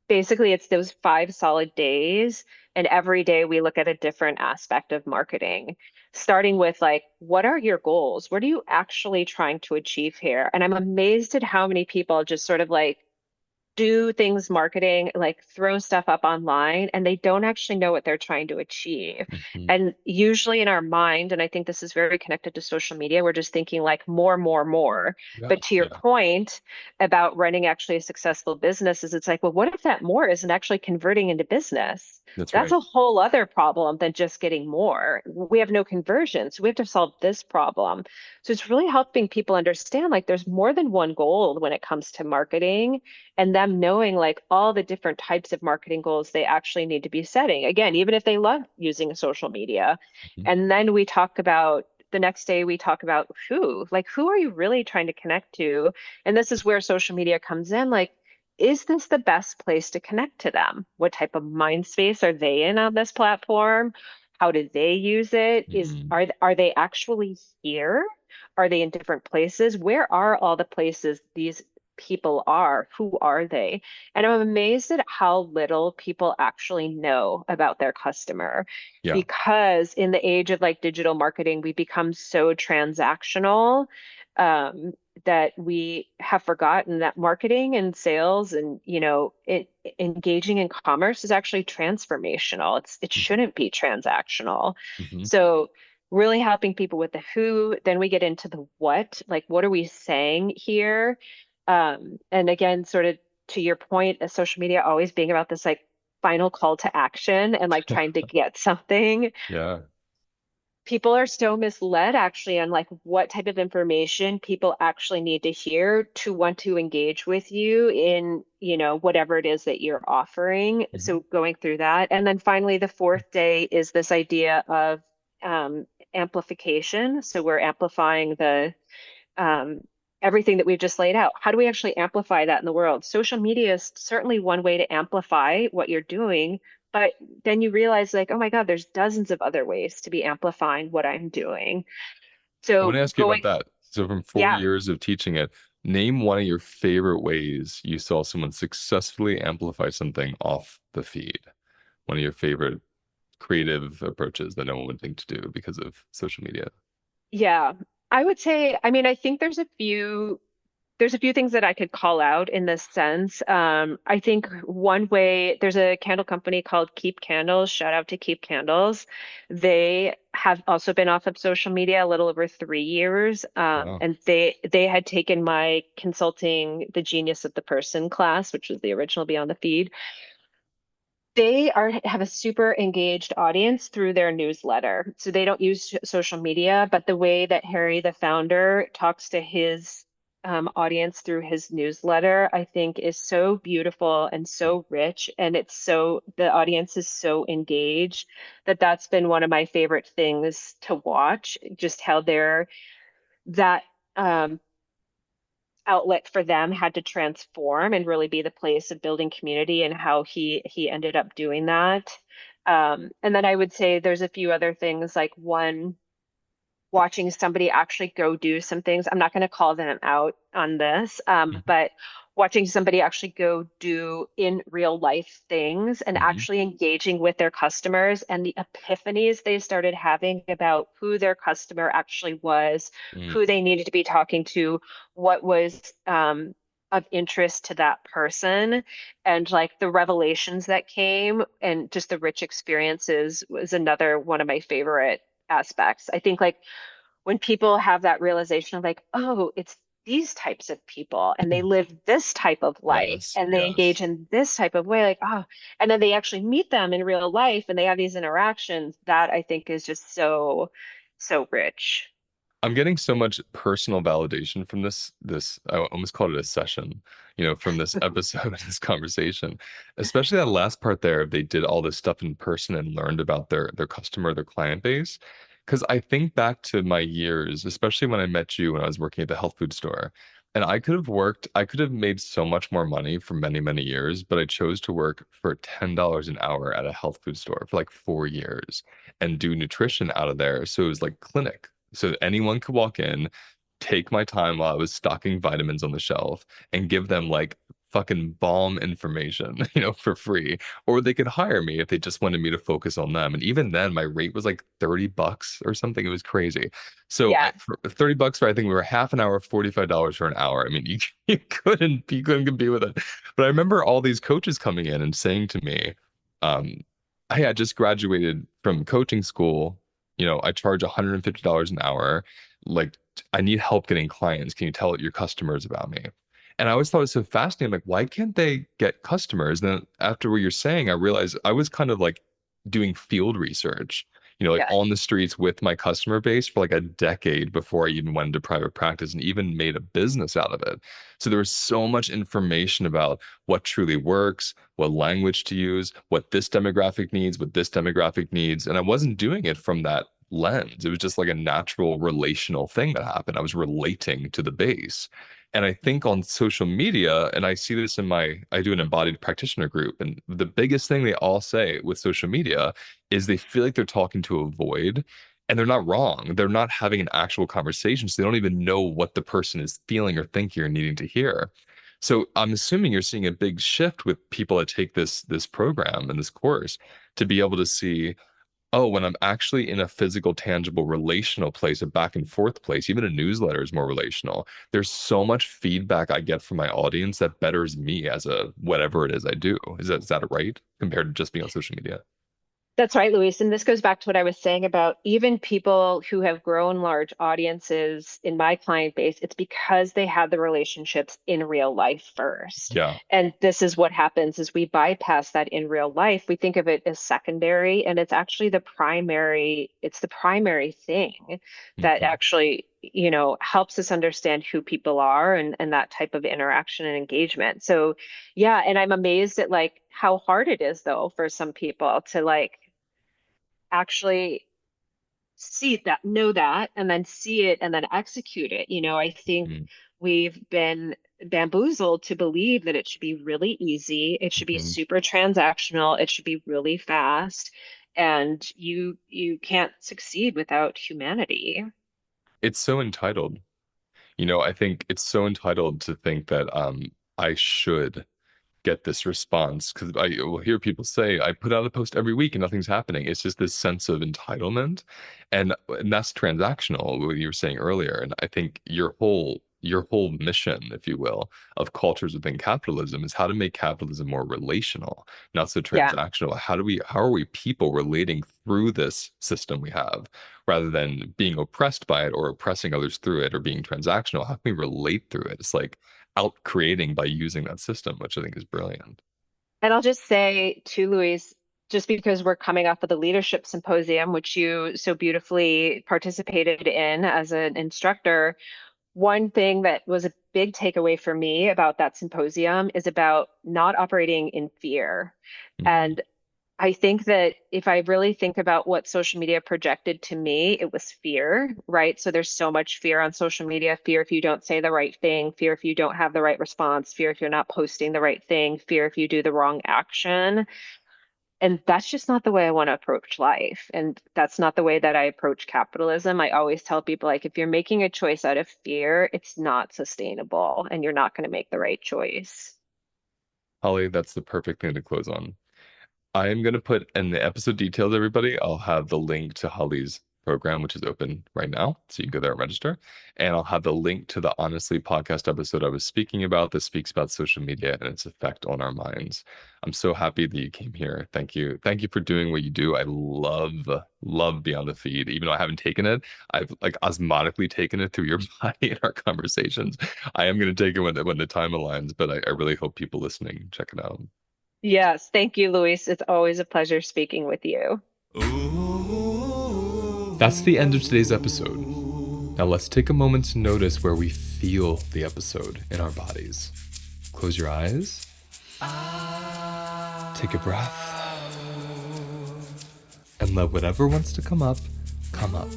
basically, it's those 5 solid days. And every day we look at a different aspect of marketing, starting with like, what are your goals? What are you actually trying to achieve here? And I'm amazed at how many people just sort of like, do things marketing, like throw stuff up online, and they don't actually know what they're trying to achieve. Hmm. And usually in our mind, and I think this is very connected to social media, we're just thinking like more, more, more. Yeah, But to your yeah, point about running actually a successful business, is it's like, well, what if that more isn't actually converting into business? that's That's right. a whole other problem than just getting more. We have no conversion, so we have to solve this problem. So it's really helping people understand like there's more than one goal when it comes to marketing, and them knowing like all the different types of marketing goals they actually need to be setting. Again, even if they love using social media. Mhm. And then we talk about the next day, we talk about who are you really trying to connect to? And this is where social media comes in. Like, is this the best place to connect to them? What type of mind space are they in on this platform? How do they use it? Mhm. Are they actually here? Are they in different places? Where are all the places these people are? Who are they? And I'm amazed at how little people actually know about their customer, Yeah. because in the age of like digital marketing, we become so transactional, um, that we have forgotten that marketing and sales and engaging in commerce is actually transformational. It shouldn't be transactional. Hmm. So really helping people with the who, then we get into the what, like what are we saying here? And again, sort of to your point, social media always being about this like final call to action and like trying to get something. Yeah. People are so misled actually on like what type of information people actually need to hear to want to engage with you in, whatever it is that you're offering. Hmm. So going through that. And then finally, the fourth day is this idea of amplification. So we're amplifying the um, everything that we've just laid out. How do we actually amplify that in the world? Social media is certainly one way to amplify what you're doing, but then you realize, like, oh my God, there's dozens of other ways to be amplifying what I'm doing. I want So to ask you about going, that. So, from four yeah, years of teaching it, name one of your favorite ways you saw someone successfully amplify something off the feed. One of your favorite creative approaches that no one would think to do because of social media. yeah. I would say, I mean, I think there's a few. there's a few things that I could call out in this sense. I think one way, there's a candle company called Keep Candles. Shout out to Keep Candles. They have also been off of social media a little over 3 years. Wow. And they had taken my consulting the genius of the person class, which was the original Beyond the Feed. They are have a super engaged audience through their newsletter. So they don't use social media, but the way that Harry, the founder, talks to his audience through his newsletter, I think is so beautiful and so rich. And it's so, the audience is so engaged that that's been one of my favorite things to watch, just how they're that um, outlet for them had to transform and really be the place of building community and how he ended up doing that. And then I would say there's a few other things like one watching somebody actually go do some things. I'm not going to call them out on this, but watching somebody actually go do in real life things and Hmm. actually engaging with their customers and the epiphanies they started having about who their customer actually was, Hmm. who they needed to be talking to, what was of interest to that person, and like the revelations that came and just the rich experiences was another one of my favorite aspects. I think like when people have that realization of like, oh, it's these types of people and they live this type of life Yes, and they engage yes. in this type of way, like, oh, and then they actually meet them in real life and they have these interactions, that I think is just so, so rich. I'm getting so much personal validation from this I almost called it a session, from this episode, this conversation. Especially that last part there, they did all this stuff in person and learned about their customer, their client base. Because I think back to my years, especially when I met you when I was working at the health food store. And I could have made so much more money for many, many years, but I chose to work for $10 an hour at a health food store for like 4 years and do nutrition out of there. So it was like clinic. So anyone could walk in, take my time while I was stocking vitamins on the shelf, and give them like fucking bomb information, for free. Or they could hire me if they just wanted me to focus on them. And even then, my rate was like $30 or something. It was crazy. So Yeah. for $30 for I think we were half an hour, $45 for an hour. I mean, you couldn't compete with it. But I remember all these coaches coming in and saying to me, um, hey, I just graduated from coaching school. I charge $150 an hour. Like, I need help getting clients. Can you tell your customers about me? And I always thought it was so fascinating. Like, why can't they get customers? And then after what you're saying, I realized I was kind of like doing field research, like Yeah. on the streets with my customer base for like a decade before I even went into private practice and even made a business out of it. So there was so much information about what truly works, what language to use, what this demographic needs, what this demographic needs. And I wasn't doing it from that lens. It was just like a natural relational thing that happened. I was relating to the base. And I think on social media, and I see this I do an embodied practitioner group, and the biggest thing they all say with social media is they feel like they're talking to a void. And they're not wrong. They're not having an actual conversation. So they don't even know what the person is feeling or thinking or needing to hear. So I'm assuming you're seeing a big shift with people that take this program and this course to be able to see, oh, when I'm actually in a physical, tangible, relational place, a back and forth place, even a newsletter is more relational. There's so much feedback I get from my audience that betters me as a whatever it is I do. Is that right? Compared to just being on social media? That's right, Luis. And this goes back to what I was saying about even people who have grown large audiences in my client base, it's because they had the relationships in real life first. Yeah. And this is what happens is we bypass that in real life. We think of it as secondary, and it's actually it's the primary thing that Hmm. actually, helps us understand who people are and that type of interaction and engagement. So yeah, and I'm amazed at like how hard it is though for some people to like actually see that, know that, and then see it and then execute it. I think we've been bamboozled to believe that it should be really easy, it should be Hmm. super transactional, it should be really fast, and you can't succeed without humanity. It's so entitled. I think it's so entitled to think that I should get this response because I will hear people say, I put out a post every week and nothing's happening. It's just this sense of entitlement. And that's transactional, what you were saying earlier. And I think your whole your whole mission, if you will, of cultures within capitalism is how to make capitalism more relational, not so Yeah. transactional. How are we people relating through this system we have rather than being oppressed by it or oppressing others through it or being transactional? How can we relate through it? It's like out creating by using that system, which I think is brilliant. And I'll just say to Luis, just because we're coming off of the leadership symposium, which you so beautifully participated in as an instructor, one thing that was a big takeaway for me about that symposium is about not operating in fear. Mhm. And I think that if I really think about what social media projected to me, it was fear, right? So there's so much fear on social media, fear if you don't say the right thing, fear if you don't have the right response, fear if you're not posting the right thing, fear if you do the wrong action. And that's just not the way I want to approach life. And that's not the way that I approach capitalism. I always tell people, like, if you're making a choice out of fear, it's not sustainable and you're not going to make the right choice. Holly, that's the perfect thing to close on. I am going to put in the episode details, everybody. I'll have the link to Holly's program, which is open right now. So you can go there and register. And I'll have the link to the Honestly podcast episode I was speaking about that speaks about social media and its effect on our minds. I'm so happy that you came here. Thank you. Thank you for doing what you do. I love Beyond the Feed. Even though I haven't taken it, I've like osmotically taken it through your body in our conversations. I am going to take it when the time aligns, but I really hope people listening check it out. Yes, thank you, Luis. It's always a pleasure speaking with you. That's the end of today's episode. Now let's take a moment to notice where we feel the episode in our bodies. Close your eyes. Take a breath. And let whatever wants to come up, come up.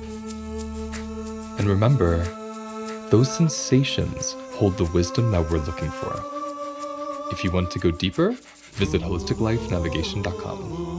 And remember, those sensations hold the wisdom that we're looking for. If you want to go deeper, visit holisticlifenavigation.com.